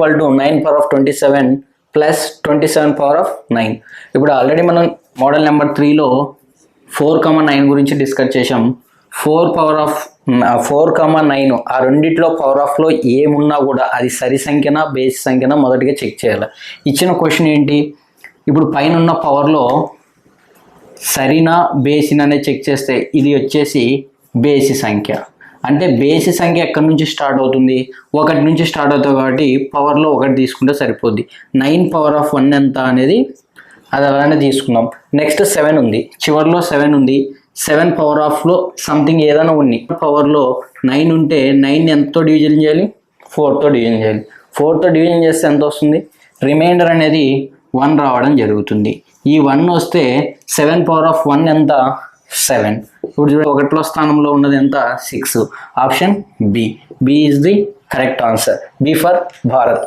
Equal to 9 power of 27 plus 27 power of 9. ఇప్పుడు already మనం model number 3లో 4,9 గురించి discuss చేసాం. 4,9 ఆ రెండిట్లో పవర్ ఆఫ్లో ఏమున్నా కూడా అది సరి సంఖ్యనా బేసి సంఖ్యనా మొదటిగా చెక్ చేయాలి. ఇచ్చిన క్వశ్చన్ ఏంటి, ఇప్పుడు పైన ఉన్న పవర్లో సరినా బేసినా అనేది చెక్ చేస్తే ఇది వచ్చేసి బేసి సంఖ్య. అంటే బేసి సంఖ్య ఎక్కడి నుంచి స్టార్ట్ అవుతుంది, 1 నుంచి స్టార్ట్ అవుతుంది కాబట్టి పవర్లో 1 తీసుకుంటే సరిపోద్ది. 9 power of 1 ఎంత అనేది అది అలానే తీసుకుందాం. నెక్స్ట్ 7 ఉంది, చివరిలో 7 ఉంది. 7 power ఆఫ్లో సంథింగ్ ఏదైనా ఉంది. పవర్లో 9 ఉంటే 9 ఎంతతో డివిజన్ చేయాలి, 4తో డివిజన్ చేయాలి. 4తో డివిజన్ చేస్తే ఎంత వస్తుంది, రిమైండర్ అనేది 1 రావడం జరుగుతుంది. ఈ 1 వస్తే 7 power of 1 ఎంత, 7. ఇప్పుడు చూడండి 1లో స్థానంలో ఉన్నది ఎంత, 6. Option B is the correct answer. B for Bharat.